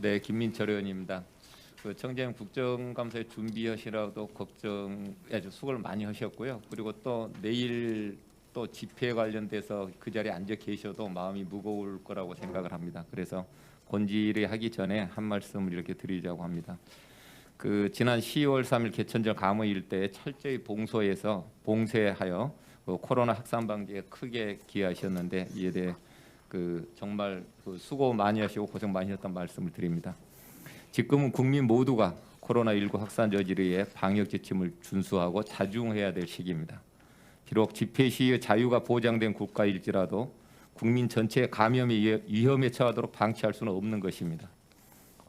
네, 김민철 의원입니다. 그 청장 국정감사에 준비하시라도 걱정 아주 수고를 많이 하셨고요. 그리고 또 내일 또 집회 관련돼서 그 자리에 앉아 계셔도 마음이 무거울 거라고 생각을 합니다. 그래서 본질이 하기 전에 한 말씀을 이렇게 드리자고 합니다. 그 지난 10월 3일 개천절 감의 일대에 철저히 봉쇄하여 코로나 확산 방지에 크게 기여하셨는데 이에 대해 정말 수고 많이 하시고 고생 많이 하셨다는 말씀을 드립니다. 지금은 국민 모두가 코로나19 확산 저지에 의해 방역 지침을 준수하고 자중해야 될 시기입니다. 비록 집회 시위의 자유가 보장된 국가일지라도 국민 전체의 감염의 위험에 처하도록 방치할 수는 없는 것입니다.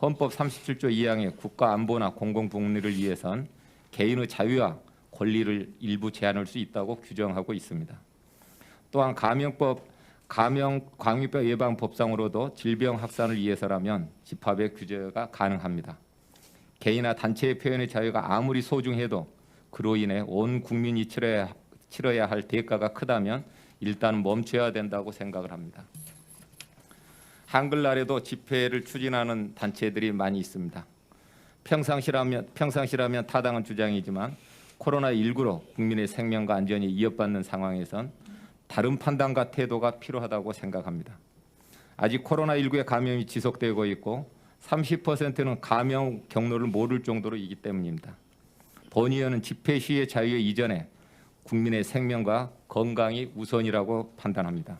헌법 37조 2항의 국가 안보나 공공 복리를 위해선 개인의 자유와 권리를 일부 제한할 수 있다고 규정하고 있습니다. 또한 광위병 예방 법상으로도 질병 확산을 위해서라면 집합의 규제가 가능합니다. 개인이나 단체의 표현의 자유가 아무리 소중해도 그로 인해 온 국민이 치러야 할 대가가 크다면 일단 멈춰야 된다고 생각을 합니다. 한글날에도 집회를 추진하는 단체들이 많이 있습니다. 평상시라면 타당한 주장이지만 코로나19로 국민의 생명과 안전이 위협받는 상황에선 다른 판단과 태도가 필요하다고 생각합니다. 아직 코로나19의 감염이 지속되고 있고 30%는 감염 경로를 모를 정도로이기 때문입니다. 본 의원은 집회 시위의 자유 이전에 국민의 생명과 건강이 우선이라고 판단합니다.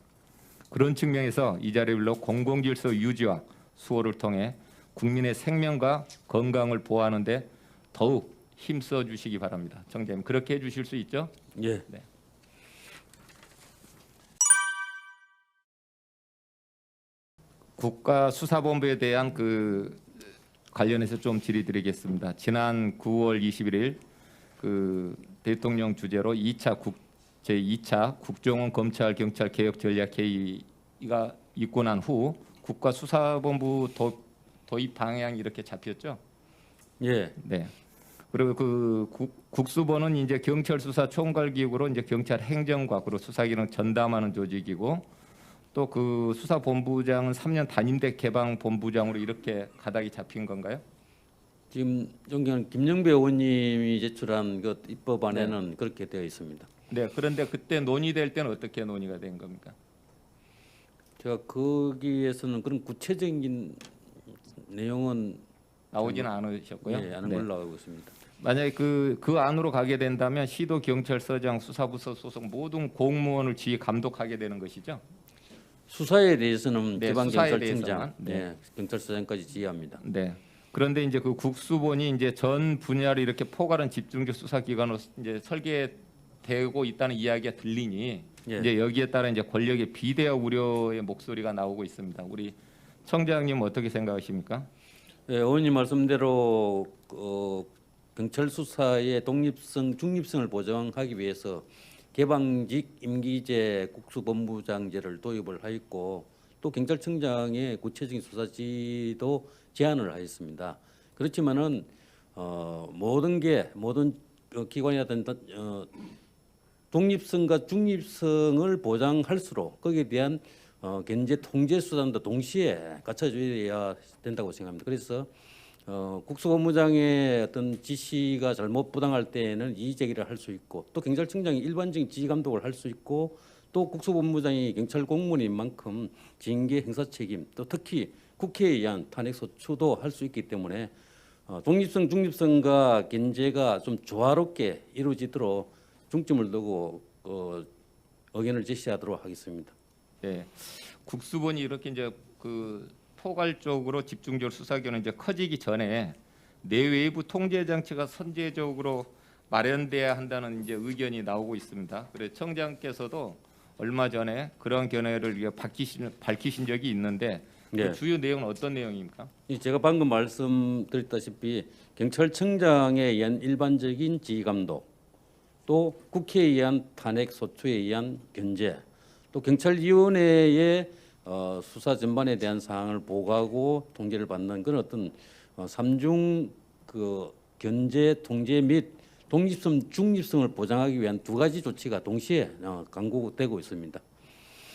그런 측면에서 이 자리를 빌어 공공질서 유지와 수호를 통해 국민의 생명과 건강을 보호하는 데 더욱 힘써 주시기 바랍니다. 청장님, 그렇게 해 주실 수 있죠? 예. 네. 국가수사본부에 대한 관련해서 좀 질의드리겠습니다. 지난 9월 21일 대통령 주재로 제2차 국정원 검찰 경찰 개혁 전략 회의가 있고 난 후 국가수사본부 도입 방향이 이렇게 잡혔죠? 예. 네. 그리고 국수본은 이제 경찰 수사 총괄 기구로 이제 경찰 행정과 그리고 수사 기능 전담하는 조직이고 또 수사본부장은 3년 단임대 개방본부장으로 이렇게 가닥이 잡힌 건가요? 지금 존경하는 김영배 의원님이 제출한 입법안에는 그렇게 되어 있습니다. 네. 그런데 그때 논의될 때는 어떻게 논의가 된 겁니까? 제가 거기에서는 그런 구체적인 내용은 나오지는 않으셨고요. 예, 않은 걸로 알고 있습니다. 만약에 그 안으로 가게 된다면 시도 경찰서장, 수사부서 소속 모든 공무원을 지휘 감독하게 되는 것이죠. 수사에 대해서는 네, 지방경찰청장, 네. 네, 경찰서장까지 지휘합니다. 네. 그런데 이제 국수본이 이제 전 분야를 이렇게 포괄한 집중적 수사기관으로 이제 설계되고 있다는 이야기가 들리니 예. 이제 여기에 따라 이제 권력의 비대화 우려의 목소리가 나오고 있습니다. 우리 청장님 어떻게 생각하십니까? 예, 의원님 말씀대로 경찰 수사의 독립성, 중립성을 보장하기 위해서 개방직 임기제 국수본부장제를 도입을 하였고 또 경찰청장의 구체적인 수사지도 제한을 하였습니다. 그렇지만은 모든 기관이라든 독립성과 중립성을 보장할수록 거기에 대한 견제 통제 수단도 동시에 갖춰줘야 된다고 생각합니다. 그래서 국수본부장의 어떤 지시가 잘못 부당할 때에는 이의 제기를 할 수 있고 또 경찰청장이 일반적인 지휘 감독을 할 수 있고 또 국수본부장이 경찰 공무원인 만큼 징계 행사 책임 또 특히 국회에 의한 탄핵 소추도 할 수 있기 때문에 독립성, 중립성과 견제가 좀 조화롭게 이루어지도록 중점을 두고 의견을 제시하도록 하겠습니다. 네. 국수본이 이렇게 이제 포괄적으로 집중적으로 수사기관은 이제 커지기 전에 내외부 통제 장치가 선제적으로 마련돼야 한다는 이제 의견이 나오고 있습니다. 그래서 청장께서도 얼마 전에 그런 견해를 밝히신 적이 있는데 네. 그 주요 내용은 어떤 내용입니까? 제가 방금 말씀드렸다시피 경찰청장에 의한 일반적인 지휘 감독, 또 국회에 의한 탄핵 소추에 의한 견제, 또 경찰위원회의 수사 전반에 대한 사항을 보고하고 통제를 받는 그런 어떤 삼중 견제, 통제 및 독립성, 중립성을 보장하기 위한 두 가지 조치가 동시에 강구되고 있습니다.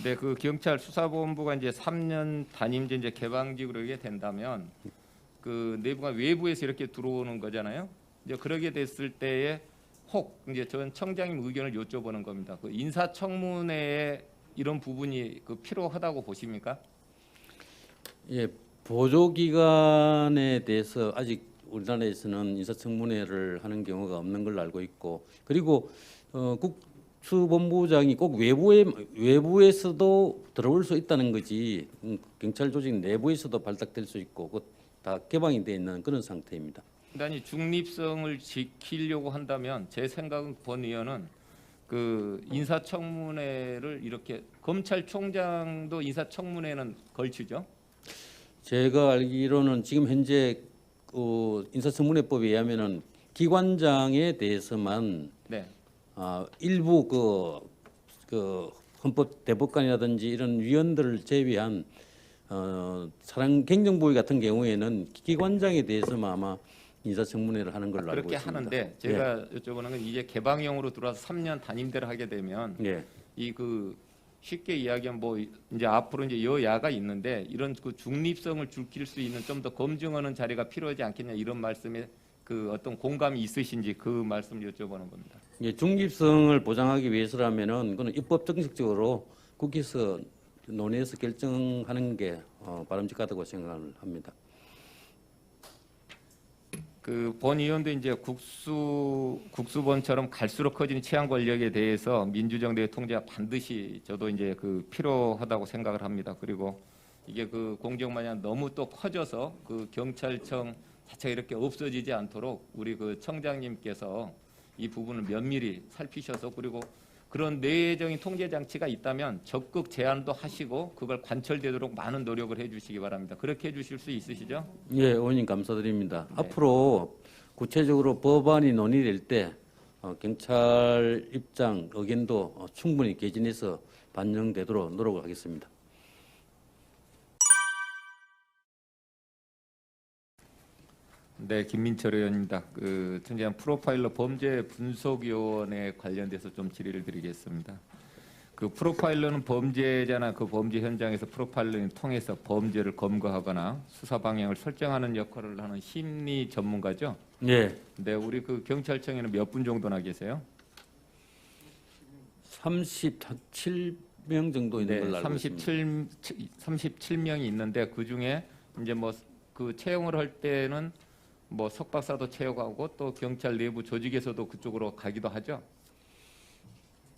네, 경찰 수사본부가 이제 3년 단임제 이제 개방직으로 이게 된다면 그 내부가 외부에서 이렇게 들어오는 거잖아요. 이제 그러게 됐을 때에 혹 이제 전 청장님 의견을 여쭤보는 겁니다. 그 인사청문회에 이런 부분이 그 필요하다고 보십니까? 예, 보조기관에 대해서 아직 우리나라에서는 인사청문회를 하는 경우가 없는 걸로 알고 있고, 그리고 국수본부장이 꼭 외부에서도 들어올 수 있다는 거지, 경찰 조직 내부에서도 발탁될 수 있고, 다 개방이 돼 있는 그런 상태입니다. 단지 중립성을 지키려고 한다면 제 생각은 권 의원은 그 인사청문회를 이렇게 검찰총장도 인사청문회는 걸치죠. 제가 알기로는 지금 현재 인사청문회법에 의하면은 기관장에 대해서만 네. 일부 그 헌법 대법관이라든지 이런 위원들을 제외한 사랑 행정부의 같은 경우에는 기관장에 대해서만 아마 인사청문회를 하는 걸로 알고 그렇게 있습니다. 하는데 제가 여쭤보는 건 이제 개방형으로 들어와서 3년 단임대를 하게 되면 예. 이 그 쉽게 이야기하면 뭐 이제 앞으로 이제 여야가 있는데 이런 그 중립성을 지킬 수 있는 좀 더 검증하는 자리가 필요하지 않겠냐 이런 말씀에 그 어떤 공감이 있으신지 그 말씀 여쭤보는 겁니다. 예, 중립성을 보장하기 위해서라면은 그는 입법 정책적으로 국회에서 논의해서 결정하는 게 바람직하다고 생각을 합니다. 그 본 의원도 이제 국수본처럼 갈수록 커지는 치안 권력에 대해서 민주정당의 통제가 반드시 저도 이제 그 필요하다고 생각을 합니다. 그리고 이게 그 공적 마냥 너무 또 커져서 그 경찰청 자체가 이렇게 없어지지 않도록 우리 그 청장님께서 이 부분을 면밀히 살피셔서 그리고 그런 내외적인 통제 장치가 있다면 적극 제안도 하시고 그걸 관철되도록 많은 노력을 해주시기 바랍니다. 그렇게 해주실 수 있으시죠? 예, 의원님 감사드립니다. 네. 앞으로 구체적으로 법안이 논의될 때 경찰 입장, 의견도 충분히 개진해서 반영되도록 노력을 하겠습니다. 네, 김민철 의원입니다. 그 청장 프로파일러 범죄 분석위원회 관련돼서 좀 질의를 드리겠습니다. 그 프로파일러는 범죄자나 그 범죄 현장에서 프로파일러를 통해서 범죄를 검거하거나 수사 방향을 설정하는 역할을 하는 심리 전문가죠. 예, 네, 우리 그 경찰청에는 몇 분 정도나 계세요? 37명 정도 있는 네, 걸로 알고 있습니다. 37명이 있는데 그 중에 이제 뭐 그 채용을 할 때는 뭐 석박사도 채용하고 또 경찰 내부 조직에서도 그쪽으로 가기도 하죠.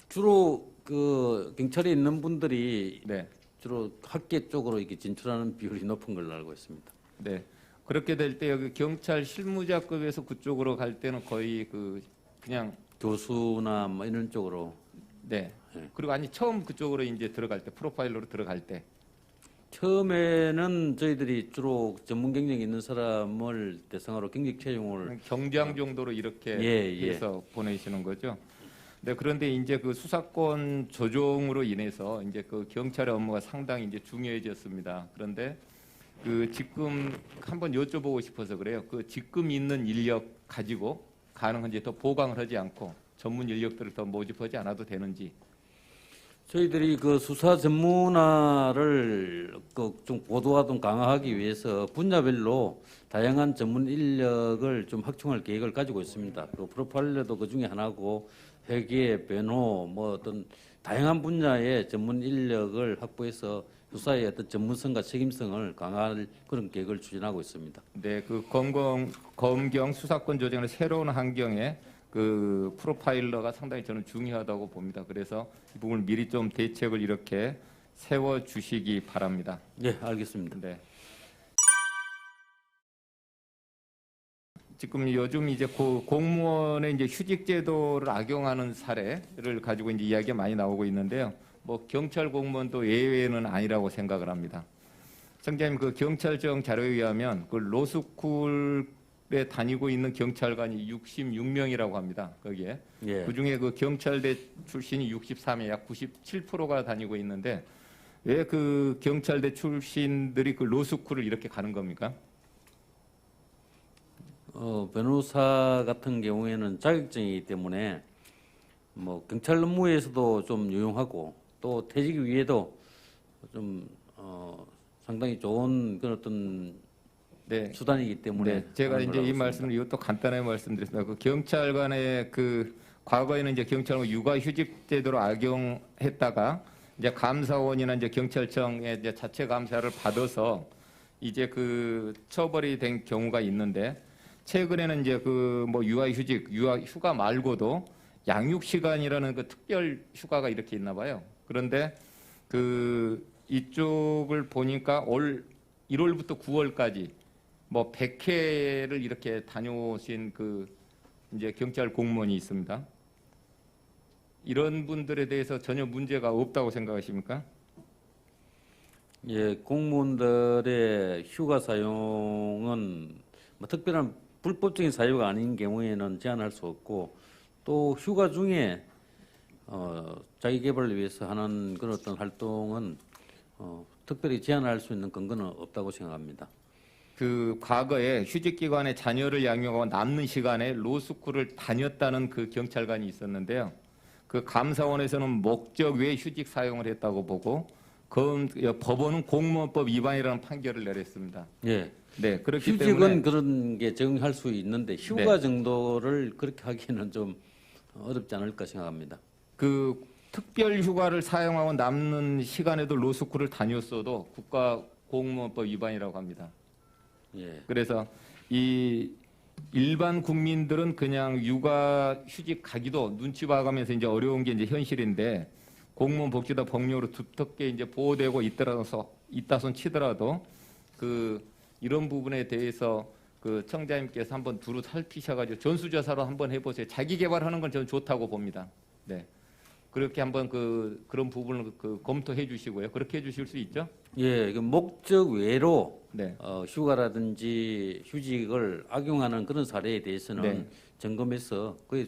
주로 그 경찰에 있는 분들이 네, 주로 학계 쪽으로 이렇게 진출하는 비율이 높은 걸로 알고 있습니다. 네. 그렇게 될 때 여기 경찰 실무자급에서 그쪽으로 갈 때는 거의 그 그냥 교수나 뭐 이런 쪽으로. 네. 네. 그리고 아니 처음 그쪽으로 이제 들어갈 때 프로파일러로 들어갈 때 처음에는 저희들이 주로 전문 경력이 있는 사람을 대상으로 경력 채용을 경장 정도로 이렇게 예. 해서 보내시는 거죠. 네, 그런데 이제 그 수사권 조정으로 인해서 이제 그 경찰의 업무가 상당히 이제 중요해졌습니다. 그런데 그 지금 한번 여쭤보고 싶어서 그래요. 그 지금 있는 인력 가지고 가능한지 더 보강을 하지 않고 전문 인력들을 더 모집하지 않아도 되는지. 저희들이 그 수사 전문화를 좀 고도화 좀 강화하기 위해서 분야별로 다양한 전문 인력을 좀 확충할 계획을 가지고 있습니다. 그 프로파일러도 그 중에 하나고 회계, 변호, 뭐 어떤 다양한 분야의 전문 인력을 확보해서 수사의 어떤 전문성과 책임성을 강화할 그런 계획을 추진하고 있습니다. 네, 그 검경 수사권 조정의 새로운 환경에 그 프로파일러가 상당히 저는 중요하다고 봅니다. 그래서 이 부분을 미리 좀 대책을 이렇게 세워 주시기 바랍니다. 네, 알겠습니다. 네. 지금 요즘 이제 공무원의 이제 휴직 제도를 악용하는 사례를 가지고 이제 이야기가 많이 나오고 있는데요. 뭐 경찰 공무원도 예외는 아니라고 생각을 합니다. 청장님, 그 경찰청 자료에 의하면 그 로스쿨에 다니고 있는 경찰관이 66명이라고 합니다. 거기에 예. 그 중에 그 경찰대 출신이 63명, 약 97%가 다니고 있는데 왜 그 경찰대 출신들이 그 로스쿨을 이렇게 가는 겁니까? 변호사 같은 경우에는 자격증이기 때문에 뭐 경찰 업무에서도 좀 유용하고 또 퇴직 위에도 좀 상당히 좋은 그런 어떤 네. 수단이기 때문에 네, 제가 하는 이제 걸로 이 알고 말씀을 이것도 간단하게 말씀드렸습니다. 그 경찰관의 그 과거에는 이제 경찰관 육아휴직 제도를 악용했다가 이제 감사원이나 이제 경찰청의 이제 자체 감사를 받아서 이제 그 처벌이 된 경우가 있는데 최근에는 이제 그 뭐 육아휴직, 육아휴가 말고도 양육시간이라는 그 특별 휴가가 이렇게 있나 봐요. 그런데 그 이쪽을 보니까 올 1월부터 9월까지 뭐 100회를 이렇게 다녀오신 그 이제 경찰 공무원이 있습니다. 이런 분들에 대해서 전혀 문제가 없다고 생각하십니까? 예, 공무원들의 휴가 사용은 뭐 특별한 불법적인 사유가 아닌 경우에는 제한할 수 없고 또 휴가 중에 자기 개발을 위해서 하는 그런 어떤 활동은 특별히 제한할 수 있는 근거는 없다고 생각합니다. 그 과거에 휴직 기간에 자녀를 양육하고 남는 시간에 로스쿨을 다녔다는 그 경찰관이 있었는데요. 그 감사원에서는 목적 외 휴직 사용을 했다고 보고 법원은 공무원법 위반이라는 판결을 내렸습니다. 예. 네, 그렇기 휴직은 때문에 그런 게 적용할 수 있는데 휴가 정도를 그렇게 하기는 좀 어렵지 않을까 생각합니다. 그 특별 휴가를 사용하고 남는 시간에도 로스쿨을 다녔어도 국가 공무원법 위반이라고 합니다. 예. 그래서 이 일반 국민들은 그냥 육아 휴직 가기도 눈치 봐가면서 이제 어려운 게 이제 현실인데 공무원 복지다 법령으로 두텁게 이제 보호되고 있다손 치더라도 그 이런 부분에 대해서 그 청자님께서 한번 두루 살피셔가지고 전수조사로 한번 해보세요. 자기 개발하는 건 저는 좋다고 봅니다. 네. 그렇게 한번 그런 부분을 검토해 주시고요. 그렇게 해 주실 수 있죠? 예, 그 목적 외로 네. 휴가라든지 휴직을 악용하는 그런 사례에 대해서는 네. 점검해서 그에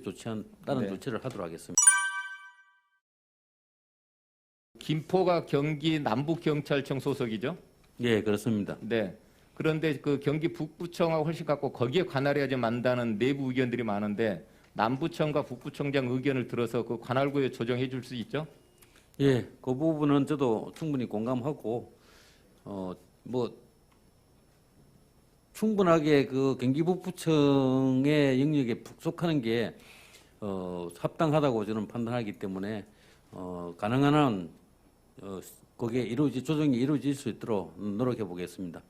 따른 네. 조치를 하도록 하겠습니다. 김포가 경기 남북경찰청 소속이죠? 예, 그렇습니다. 네. 그런데 그 경기 북부청하고 훨씬 갖고 거기에 관할해야지 만다는 내부 의견들이 많은데 남부청과 북부청장 의견을 들어서 그 관할구에 조정해 줄 수 있죠? 예, 그 부분은 저도 충분히 공감하고 뭐 충분하게 그 경기 북부청의 영역에 속하는 게 합당하다고 저는 판단하기 때문에 가능한 한 거기에 조정이 이루어질 수 있도록 노력해 보겠습니다.